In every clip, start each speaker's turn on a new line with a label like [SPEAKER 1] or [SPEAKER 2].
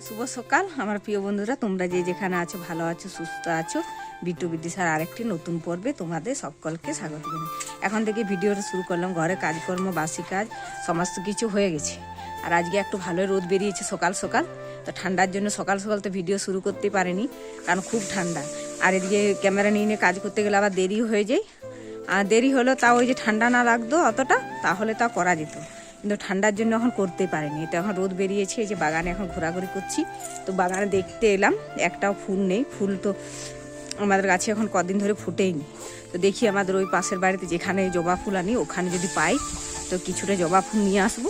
[SPEAKER 1] শুভ সকাল আমার প্রিয় বন্ধুরা, তোমরা যে যেখানে আছো ভালো আছো সুস্থ আছো। বিট্টু বিদিশার আরেকটি নতুন পর্বে তোমাদের সকলকে স্বাগত জানাই। এখন থেকে ভিডিওটা শুরু করলাম। ঘরে কাজকর্ম বাসি কাজ সমস্ত কিছু হয়ে গেছে। আর আজকে একটু ভালোই রোদ বেরিয়েছে সকাল সকাল, তো ঠান্ডার জন্য সকাল সকাল তো ভিডিও শুরু করতে পারিনি, কারণ খুব ঠান্ডা। আর এদিকে ক্যামেরা নিয়ে কাজ করতে গেলে আবার দেরি হয়ে যায়। আর দেরি হলো তাও ওই যে ঠান্ডা না লাগতো অতটা, তাহলে তা করা যেত, কিন্তু ঠান্ডার জন্য এখন করতে পারিনি। তো এখন রোদ বেরিয়েছে, এই যে বাগানে এখন ঘোরাঘুরি করছি। তো বাগানে দেখতে এলাম, একটাও ফুল নেই। ফুল তো আমাদের গাছে এখন কদিন ধরে ফুটেইনি। তো দেখি আমাদের ওই পাশের বাড়িতে যেখানে জবা ফুল আনি ওখানে যদি পাই তো কিছুটা জবা ফুল নিয়ে আসবো।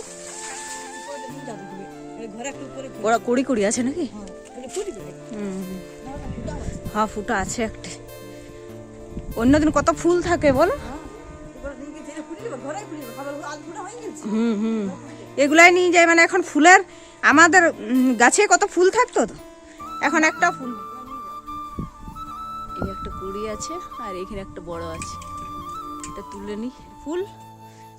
[SPEAKER 1] ওরা কুড়ি কুড়ি আছে নাকি? হ্যাঁ, ফুটা আছে একটা। অন্যদিন কত ফুল থাকে বলো। এগুলাই নিয়ে যায়, মানে এখন ফুলের আমাদের গাছে কত ফুল থাকতো, তো এখন একটা ফুল। এই একটা কুড়ি আছে আর এখানে একটা বড় আছে, এটা তুলে নি ফুল।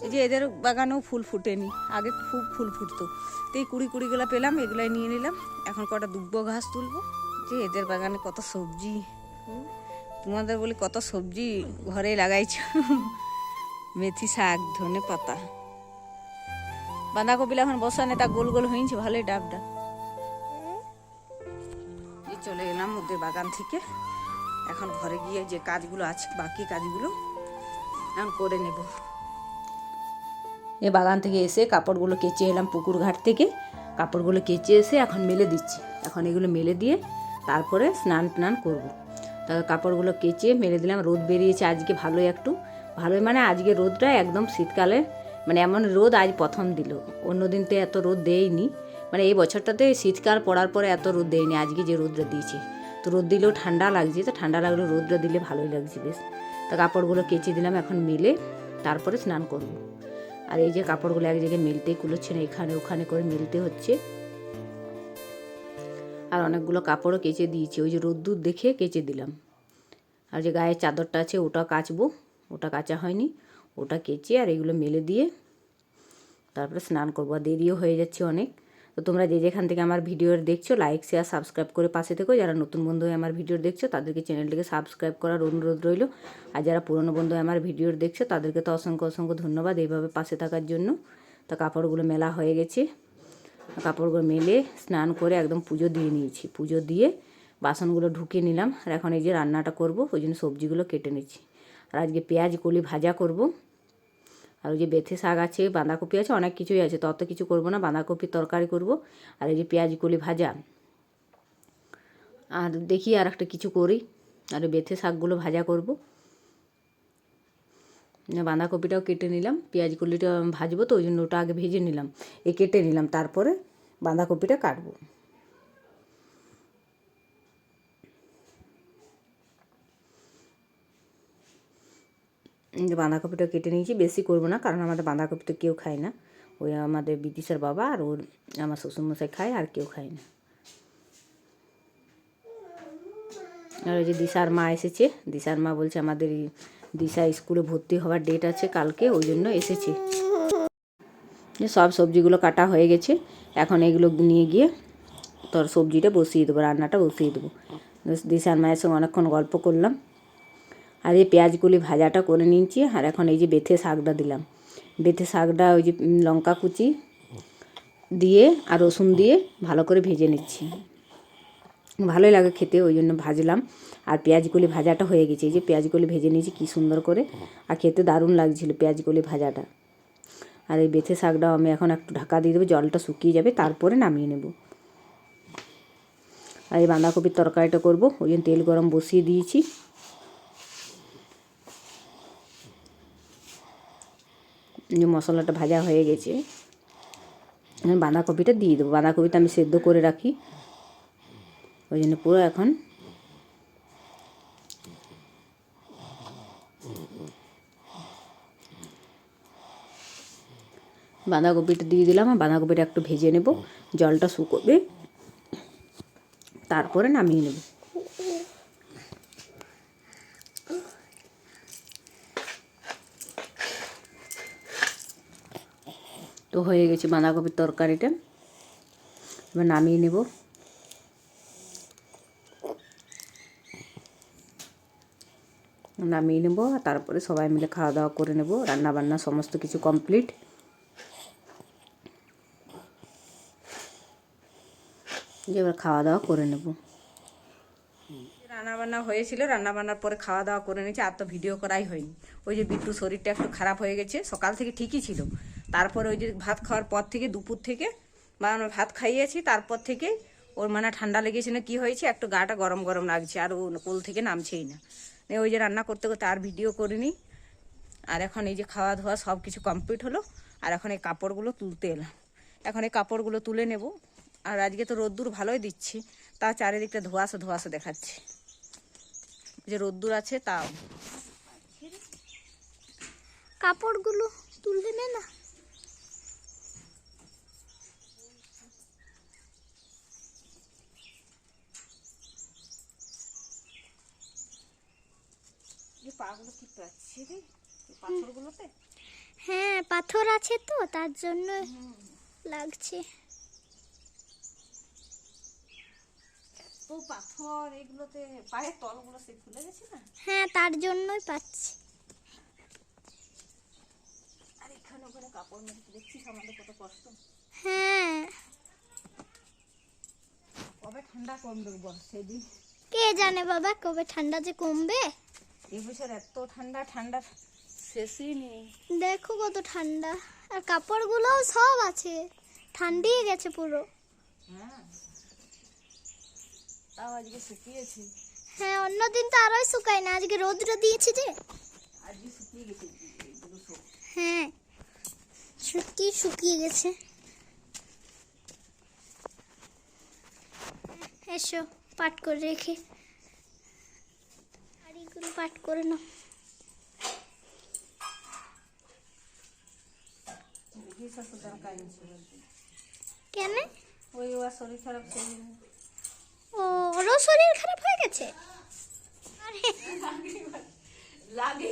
[SPEAKER 1] এই যে এদের বাগানেও ফুল ফুটেনি, আগে খুব ফুল ফুটতো। তো এই কুড়িগুলো পেলাম, এগুলাই নিয়ে নিলাম। এখন কটা দুব্বো ঘাস তুলবো। যে এদের বাগানে কত সবজি, তোমাদের বলি কত সবজি ঘরে লাগাইছো। মেথি শাক, ধনে পাতা, বাঁধাকপিলা এখন বসানে তা গোল গোল হয়েছে ভালোই ডাব ডাব। চলে এলাম ওদের বাগান থেকে। এখন ঘরে গিয়ে যে কাজগুলো আছে বাকি কাজগুলো এখন করে নেব। এই বাগান থেকে এসে কাপড়গুলো কেচে এলাম পুকুর ঘাট থেকে। কাপড়গুলো কেচে এসে এখন মেলে দিচ্ছি। এখন এগুলো মেলে দিয়ে তারপরে স্নান টান করবো। তারপর কাপড়গুলো কেচে মেলে দিলাম। রোদ বেরিয়েছে আজকে ভালোই, একটু ভালোই, মানে আজকে রোদটা একদম শীতকালে, মানে এমন রোদ আজ প্রথম দিল। অন্যদিন তো এত রোদ দেয়নি, মানে এই বছরটাতে শীতকাল পড়ার পরে এত রোদ দেয়নি। আজকে যে রোদটা দিয়েছে, তো রোদ দিলেও ঠান্ডা লাগছে, তো ঠান্ডা লাগলেও রোদটা দিলে ভালোই লাগছে বেশ। তা কাপড়গুলো কেচে দিলাম, এখন মেলে তারপরে স্নান করব। আর এই যে কাপড়গুলো এক জায়গায় মেলতেই কুলোচ্ছে না, এখানে ওখানে করে মেলতে হচ্ছে। আর অনেকগুলো কাপড়ও কেচে দিয়েছি, ওই যে রোদ্দুর দেখে কেচে দিলাম। আর যে গায়ের চাদরটা আছে ওটা কাচবো, ওটা কাচা হয়নি, ওটা কেচে আর এগুলো মেলে দিয়ে তারপরে স্নান করবো। আর দেরিও হয়ে যাচ্ছে অনেক। তো তোমরা যে যেখান থেকে আমার ভিডিও দেখছো লাইক শেয়ার সাবস্ক্রাইব করে পাশে থেকো। যারা নতুন বন্ধু হয়ে আমার ভিডিও দেখছো তাদেরকে চ্যানেলটিকে সাবস্ক্রাইব করার অনুরোধ রইল। আর যারা পুরনো বন্ধু হয়ে আমার ভিডিও দেখছো তাদেরকে তো অসংখ্য অসংখ্য ধন্যবাদ এইভাবে পাশে থাকার জন্য। তো কাপড়গুলো মেলা হয়ে গেছে, কাপড়গুলো মেলে স্নান করে একদম পুজো দিয়ে নিয়েছি। পুজো দিয়ে বাসনগুলো ঢুকিয়ে নিলাম। আর এখন এই যে রান্নাটা করব, ওই জন্য সবজিগুলো কেটে নিচ্ছি। আর আজকে পেঁয়াজ কলি ভাজা করব। আর ওই যে বেথে শাক আছে, বাঁধাকপি আছে, অনেক কিছুই আছে, তত কিছু করব না। বাঁধাকপির তরকারি করব আর এই যে পেঁয়াজ কলি ভাজা। আর দেখি আর একটা কিছু করি, আর বেথে শাকগুলো ভাজা করব। বাঁধাকপিটাও কেটে নিলাম, পেঁয়াজ কলিটা ভাজবো তো ওই জন্য ওটা আগে ভেজে নিলাম, কেটে নিলাম, তারপরে বাঁধাকপিটা কাটবো। বাঁধাকপিটা কেটে নিয়েছি, বেশি করবো না, কারণ আমাদের বাঁধাকপি তো কেউ খায় না। ওই আমাদের বিদিশার বাবা আর ওর আমার শ্বশুরমশাই খায়, আর কেউ খায় না। আর ওই যে দিশার মা এসেছে, দিশার মা বলছে আমাদের দিশা স্কুলে ভর্তি হওয়ার ডেট আছে কালকে, ওই জন্য এসেছে। সব সবজিগুলো কাটা হয়ে গেছে, এখন এগুলো নিয়ে গিয়ে তোর সবজিটা বসিয়ে দেবো, রান্নাটা বসিয়ে দেবো। দিশার মায়ের সঙ্গে অনেকক্ষণ গল্প করলাম। আর এই পেঁয়াজগুলি ভাজাটা করে নিয়েছি। আর এখন এই যে বেথে শাকটা দিলাম। বেথে শাকটা ওই যে লঙ্কা কুচি দিয়ে আর রসুন দিয়ে ভালো করে ভেজে নিচ্ছি, ভালোই লাগে খেতে, ওই জন্য ভাজলাম। আর পেঁয়াজগুলি ভাজাটা হয়ে গেছে, এই যে পেঁয়াজগুলি ভেজে নিয়েছি কী সুন্দর করে, আর খেতে দারুণ লাগছিলো পেঁয়াজগুলি ভাজাটা। আর এই বেথে শাকটাও আমি এখন একটু ঢাকা দিয়ে দেবো, জলটা শুকিয়ে যাবে, তারপরে নামিয়ে নেব। আর এই বাঁধাকপির তরকারিটা করব, ওই জন্য তেল গরম বসিয়ে দিয়েছি। যে মশলাটা ভাজা হয়ে গেছে, বাঁধাকপিটা দিয়ে দেবো। বাঁধাকপিটা আমি সেদ্ধ করে রাখি, ওই জন্য পুরো এখন বাঁধাকপিটা দিয়ে দিলাম। আর বাঁধাকপিটা একটু ভেজে নেব, জলটা শুকোবে, তারপরে নামিয়ে নেব। তো হয়ে গেছে বাঁধাকপির তরকারিটা, এবার নামিয়ে নেব। নামিয়ে নেবো, আর তারপরে সবাই মিলে খাওয়া দাওয়া করে নেব। রান্না বান্না সমস্ত কিছু কমপ্লিট। এবার খাওয়া দাওয়া করে নেব। রান্নাবান্না হয়েছিল, রান্নাবান্নার পরে খাওয়া দাওয়া করে নিয়েছি। আর তো ভিডিও করাই হয়নি। ওই যে বিট্টু শরীরটা একটু খারাপ হয়ে গেছে, সকাল থেকে ঠিকই ছিল, তারপরে ওই যে ভাত খাওয়ার পর থেকে দুপুর থেকে বা আমরা ভাত খাইয়েছি, তারপর থেকে ওর মানে ঠান্ডা লেগেছে না কি হয়েছে, একটু গাটা গরম গরম লাগছে, আর ও কোল থেকে নামছেই না। ওই যে রান্না করতে করতে আর ভিডিও করিনি। আর এখন এই যে খাওয়া ধোয়া সব কিছু কমপ্লিট হলো, আর এখন এই কাপড়গুলো তুলতে এলাম। এখন এই কাপড়গুলো তুলে নেব। আর আজকে তো রোদ্দুর ভালোই দিচ্ছি, তা চারিদিকটা ধোঁয়াশা ধোঁয়াশা দেখাচ্ছে, যে রোদ্দুর আছে তাও।
[SPEAKER 2] কাপড়গুলো তুলতে নে না।
[SPEAKER 1] পাগুলো কি পাচ্ছে রে পাথরগুলোতে?
[SPEAKER 2] হ্যাঁ, পাথর আছে তো তার জন্য লাগছে।
[SPEAKER 1] তো পাথর এগুলোতে পায়ের তলগুলো সে ফুলে গেছে না?
[SPEAKER 2] হ্যাঁ, তার জন্যই পাচ্ছি।
[SPEAKER 1] আর এখানে ওখানে কাপড় মেরে দেখছিস আমাদের কত কষ্ট।
[SPEAKER 2] হ্যাঁ,
[SPEAKER 1] কবে ঠান্ডা কমবে বল সেদিন?
[SPEAKER 2] কে জানে বাবা কবে ঠান্ডা যে কমবে।
[SPEAKER 1] এবছর এত ঠান্ডা, ঠান্ডা শেষই নেই।
[SPEAKER 2] দেখো কত ঠান্ডা, আর কাপড়গুলোও সব আছে, ঠান্ডিয়ে গেছে পুরো।
[SPEAKER 1] হ্যাঁ, তাও আজকে শুকিয়েছে।
[SPEAKER 2] হ্যাঁ, অন্যদিন তো আরোই শুকায় না, আজকে রোদটা দিয়েছে যে
[SPEAKER 1] আজকে শুকিয়ে গেছে এগুলো সব।
[SPEAKER 2] হ্যাঁ, সত্যি শুকিয়ে গেছে। এসো পাট করে রেখে, আর এগুলো পাট করে নাও। কেন?
[SPEAKER 1] ওই ওর শরীর খারাপ সেই
[SPEAKER 2] ও, ওরও শরীর খারাপ হয়ে গেছে। আরে
[SPEAKER 1] লাগে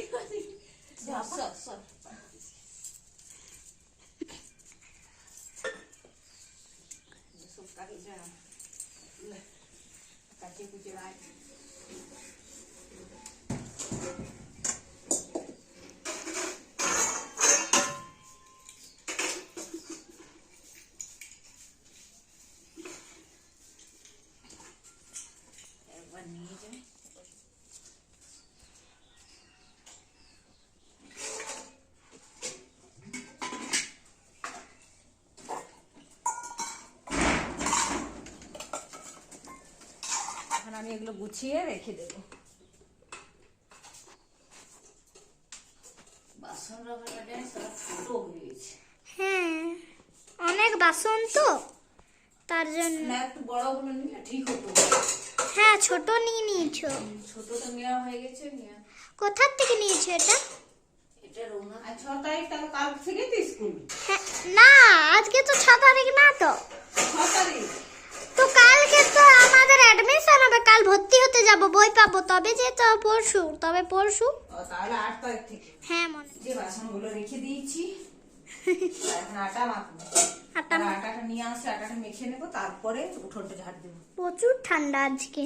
[SPEAKER 1] কাছে কুচে রাখ। একবার নিয়ে যাই। এখন আমি এগুলো গুছিয়ে রেখে দেবো। বাসন রাখাটা সারা ফুটো হয়ে গেছে।
[SPEAKER 2] হ্যাঁ, অনেক বাসন তো তার জন্য।
[SPEAKER 1] না একটু বড়গুলো নিলে ঠিক হতো।
[SPEAKER 2] হ্যাঁ, ছোট নিয়ে নিয়েছো।
[SPEAKER 1] ছোটটা নেওয়া হয়ে গেছে।
[SPEAKER 2] কোথার থেকে নিয়েছো এটা?
[SPEAKER 1] এটা রোনা 6 তারিখ, তাহলে কাল থেকে তো স্কুল।
[SPEAKER 2] হ্যাঁ, না আজকে তো 6 তারিখ না তো।
[SPEAKER 1] 6 তারিখ
[SPEAKER 2] তো কালকে তো আমাদের অ্যাডমিশন হবে, কাল ভর্তি হতে যাব, বই পাবো তবে যে তো পরশু, তবে পরশু।
[SPEAKER 1] তাহলে 8 তারিখ থেকে।
[SPEAKER 2] হ্যাঁ মনে।
[SPEAKER 1] যে বাসনগুলো রেখে দিয়েছি, এখন আটা মাখবো।
[SPEAKER 2] আটা
[SPEAKER 1] আটাটা নিয়ে আসে, আটাটা মেখে নেবো, তারপরে উঠোনটা ঝাড় দেবো।
[SPEAKER 2] প্রচুর ঠান্ডা আজকে।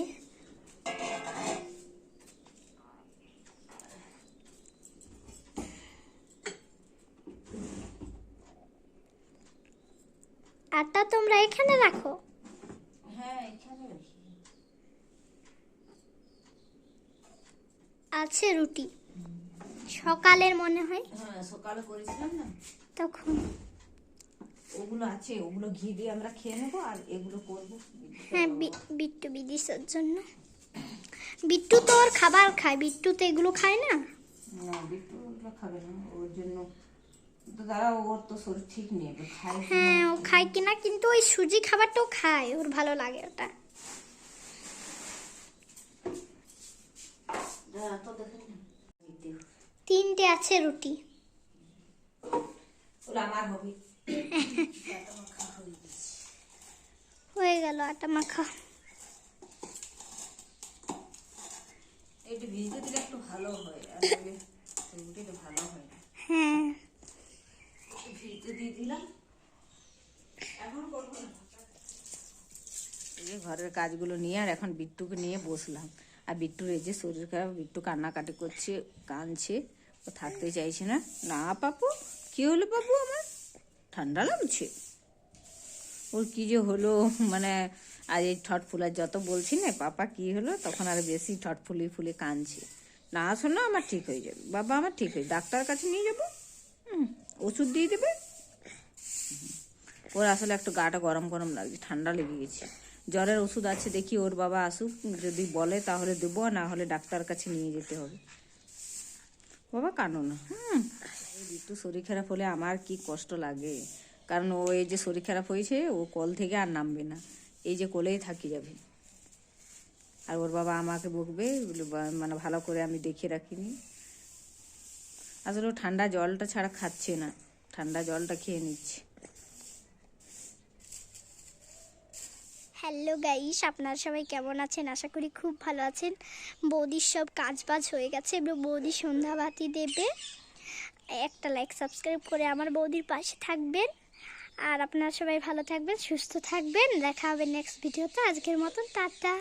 [SPEAKER 2] আটা তোমরা এখানে রাখো?
[SPEAKER 1] হ্যাঁ, এখানে রাখি।
[SPEAKER 2] আছে রুটি সকালের মনে হয়।
[SPEAKER 1] হ্যাঁ, সকালে করেছিলাম না
[SPEAKER 2] তখন।
[SPEAKER 1] ওগুলো আছে, ওগুলো ঘি দিয়ে আমরা খেয়ে নেবো, আর এগুলো করবো।
[SPEAKER 2] হ্যাঁ, বিট্টু বিদিশার জন্য। বিট্টু তো ওর খাবার খায়, বিট্টু তো এগুলো খায় না।
[SPEAKER 1] না, বিট্টু ওগুলো খাবে না, ওর জন্য তো দাঁড়া, ওর তো শরীর ঠিক নেই, খায়।
[SPEAKER 2] হ্যাঁ, ও খায় কিনা, কিন্তু ওই সুজি খাবারটাও খায়, ওর ভালো লাগে ওটা।
[SPEAKER 1] তো দেখে
[SPEAKER 2] 3টে আছে রুটি।
[SPEAKER 1] ওগুলো আমার হবে।
[SPEAKER 2] হয়ে গেল আটা মাখা।
[SPEAKER 1] একটু ভিজতে দিলে একটু ভালো হয়, আর রুটিটা ভালো হয় না।
[SPEAKER 2] হ্যাঁ,
[SPEAKER 1] ভিজতে দিয়ে দিলাম, এখন করবো না। এই যে ঘরের কাজগুলো নিয়ে আর এখন বিট্টুকে নিয়ে বসলাম। আর বিট্টুর এই যে শরীর খারাপ, বিট্টু কান্নাকাটি করছে, কাঁদছে, ও থাকতে চাইছে না। না পাপু, কী হলো পাপু? আমার ঠান্ডা লাগছে। ওর কী যে হলো, মানে আর এই ঠট ফুলার যত বলছি না পাপা কী হলো, তখন আর বেশি ঠট ফুলে কাঁদছে। না শোনো, আমার ঠিক হয়ে যাবে বাবা, আমার ঠিক হয়ে, ডাক্তার কাছে নিয়ে যাবো, ওষুধ দিয়ে দেবে। ওর আসলে একটু গাটা গরম গরম লাগছে, ঠান্ডা লেগে গেছে। জ্বরের ওষুধ আছে, দেখি ওর বাবা আসুক, যদি বলে তাহলে দেবো, না হলে ডাক্তার কাছে নিয়ে যেতে হবে। বাবা কানো না। একটু শরীর খারাপ হলে আমার কি কষ্ট লাগে, কারণ ও এই যে শরীর খারাপ হয়েছে, ও কল থেকে আর নামবে না, এই যে কোলেই থাকি যাবে। আর ওর বাবা আমাকে বকবে, মানে ভালো করে আমি দেখে রাখিনি। আসলে ও ঠান্ডা জলটা ছাড়া খাচ্ছে না, ঠান্ডা জলটা খেয়ে নিচ্ছে।
[SPEAKER 2] হ্যালো গাইস, আপনারা সবাই কেমন আছেন? আশা করি খুব ভালো আছেন। বৌদির সব কাজ বাজ হয়ে গেছে, এবার বৌদি সন্ধ্যাবাতি দেবে। একটা লাইক সাবস্ক্রাইব করে আমার বৌদির পাশে থাকবেন। আর আপনারা সবাই ভালো থাকবেন, সুস্থ থাকবেন। দেখা হবে নেক্সট ভিডিওতে। আজকের মতন টাটা।